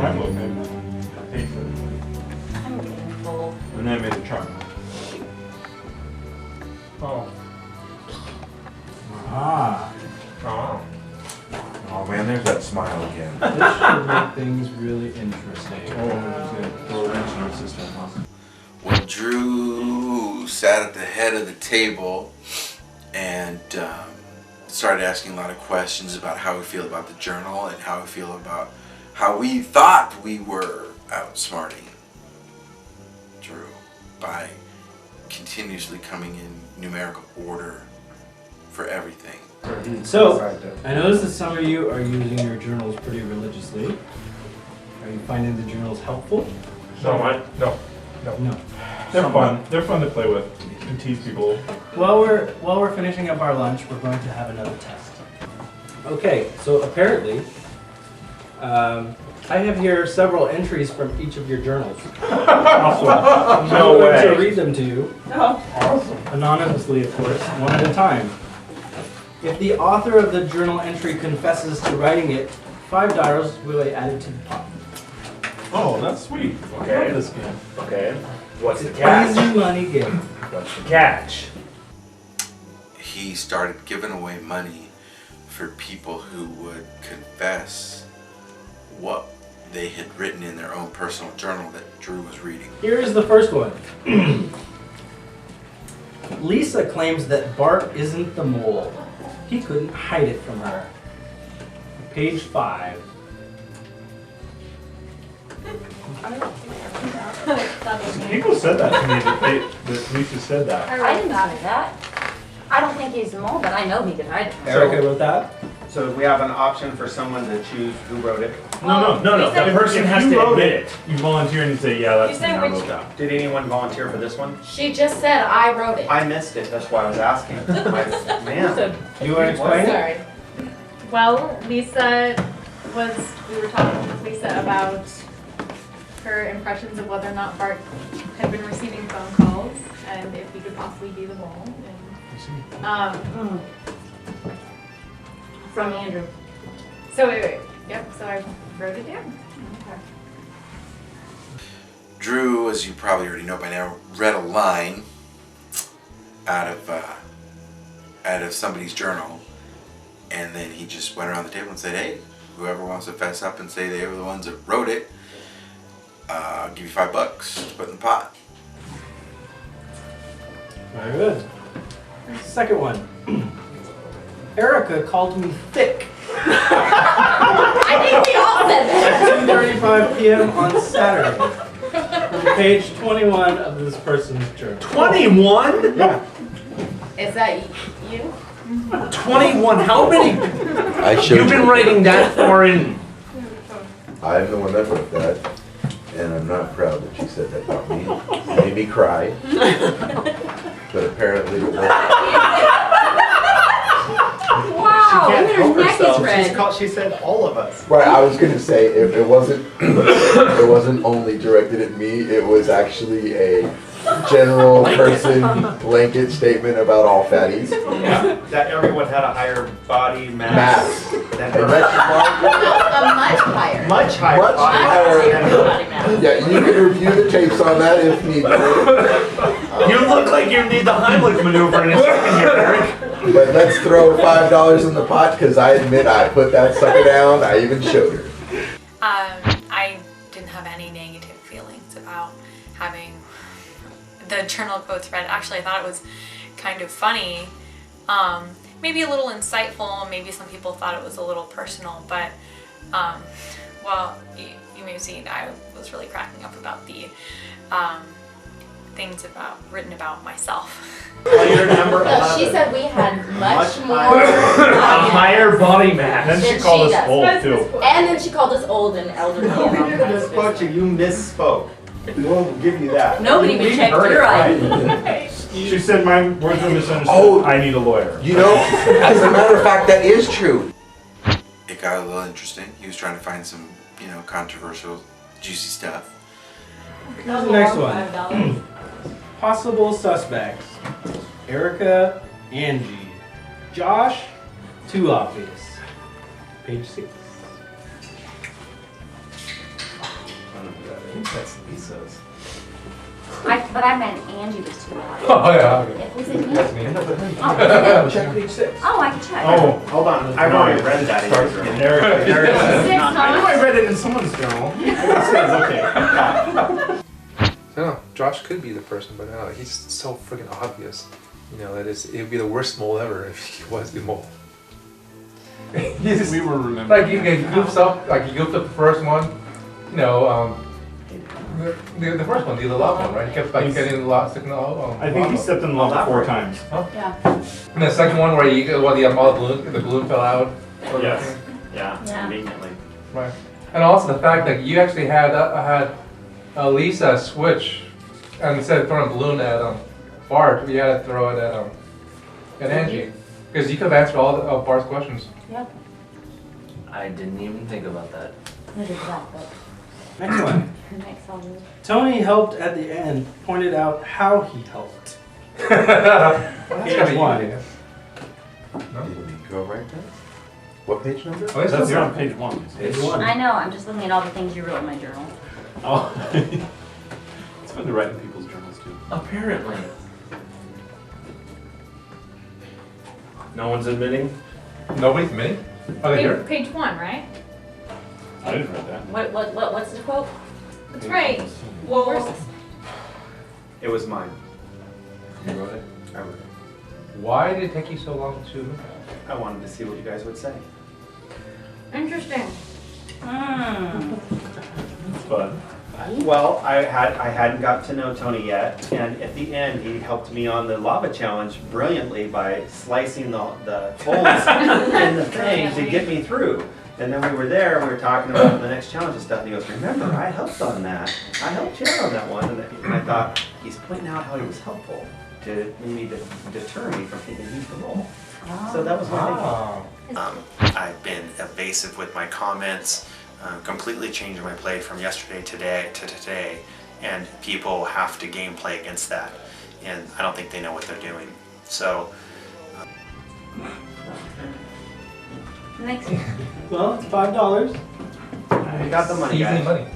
I'm okay. I paid for it. I'm getting full. And then I made a chart. Oh. Ah. Oh. Oh man, there's that smile again. This should make things really interesting. Oh, good. Throw a wrench in our system, huh? Well, Drew sat at the head of the table and started asking a lot of questions about how we feel about the journal and how we feel about how we thought we were outsmarting Drew by continuously coming in numerical order for everything. So, I noticed that some of you are using your journals pretty religiously. Are you finding the journals helpful? No. No. They're fun. They're fun to play with and tease people. While we're finishing up our lunch, we're going to have another test. Okay, so apparently, I have here several entries from each of your journals. Awesome. I'm No going to way. read them to you, Awesome. anonymously of course, one at a time. If the author of the journal entry confesses to writing it, $5 will be added to the pot. Oh, that's sweet. I Okay. love this game. Okay. What's the Easy catch? money game. What's the catch? He started giving away money for people who would confess what they had written in their own personal journal that Drew was reading. Here is the first one. Lisa claims that Bart isn't the mole. He couldn't hide it from her. Page 5. People said that to me, that Lisa said that. I didn't say that. I don't think he's the mole, but I know he could hide it. Erica wrote that. So we have an option for someone to choose who wrote it. No. No. That person has If you to wrote admit it. You volunteer and you say, yeah, that's You me, say I which- wrote that. Did anyone volunteer for this one? She just said I wrote it. I missed it, that's why I was asking. Man. You want to explain it? Sorry. Well, we were talking with Lisa about her impressions of whether or not Bart had been receiving phone calls and if he could possibly be the mole. And, From Andrew. so I wrote it down. Drew, as you probably already know by now, read a line out of somebody's journal, and then he just went around the table and said, "Hey, whoever wants to fess up and say they were the ones that wrote it, I'll give you $5 to put in the pot." Very good. Second one. Erica called me thick I think we all said that. at 2:35 p.m. on Saturday. From page 21 of this person's journal. 21? Yeah. Is that you? 21? How many? I showed You've been writing that far in. I'm the one that wrote that, and I'm not proud that she said that about me. It made me cry, but apparently it wasn't. Wow, Can't her help neck is herself. red. She said all of us. Right, I was gonna say it wasn't. It wasn't only directed at me. It was actually a general person blanket statement about all fatties. Yeah, that everyone had a higher body mass Mass. than And her. that's A much higher. Much higher Much body higher. mass than her. Body mass. yeah. You can review the tapes on that if needed. You look like you need the Heimlich maneuver in a second here, Eric. But let's throw $5 in the pot because I admit I put that sucker down. I even showed her. I didn't have any negative feelings about having the journal quotes read. Actually, I thought it was kind of funny, maybe a little insightful. Maybe some people thought it was a little personal, but well, you may have seen I was really cracking up about the things written about myself. Player number No, 11. she said we had much Much more. A higher body mass. Then she Then called she us does. old, too. And then she called us old and elderly. We didn't misquote you, you misspoke. We'll give you that. Nobody even We checked heard your it ID. right. She said my words were misunderstood. Oh. I need a lawyer. You know, as a matter of fact, that is true. It got a little interesting. He was trying to find some, controversial, juicy stuff. Here's the next one. Possible suspects. Erica, Angie. Josh, too obvious. Page 6. think that's Lisa's. But I meant Angie was too loud. Oh, yeah, okay. Was it me? That's me. Oh, Check page 6. oh, I can check. Oh, Hold on, I've already read that. Start It's from there. There it is. Six, I huh? read it in someone's journal. It's okay. No, Josh could be the person, but no, he's so freaking obvious. You know, it would be the worst mole ever if he was the mole. He's, We were remembering. like he goofs up, like he goofed up the first one. You know, the first one, the lava one, right? He kept like getting the lava, sticking the lava. I think he stepped in the lava 4 times. Yeah. And the second one where all the balloon fell out. Yes. Yeah, Yeah. conveniently. Right. And also the fact that you actually had Lisa switch, and instead of throwing a balloon at Bart, you had to throw it at Angie, because you could have answered all of Bart's questions. Yep. I didn't even think about that. Next one. Excellent. Next one. Tony helped at the end, pointed out how he helped. That's Page kinda one. easy. No? Did we go right there? What page number? Oh, That's yeah. on page 1. Page one. I know, I'm just looking at all the things you wrote in my journal. Oh. It's fun to write in people's journals too. Apparently. No one's admitting? Nobody's me? Are they here? Page 1, right? I didn't read that. What's the quote? That's right. Where's Well, this? It was mine. You wrote it. I wrote it. Why did it take you so long to? I wanted to see what you guys would say. interesting. It's fun. Well, I hadn't got to know Tony yet, and at the end he helped me on the lava challenge brilliantly by slicing the holes in the thing to get me through. And then we were there, we were talking about the next challenge and stuff, and he goes, "Remember, I helped on that. I helped you out on that one." And I thought, he's pointing out how he was helpful to maybe deter me from thinking he's the role. So that was my thinking. I've been evasive with my comments, completely changed my play from yesterday to today, and people have to gameplay against that, and I don't think they know what they're doing. So. Next. Well, it's $5. We got the money, Easy guys. money.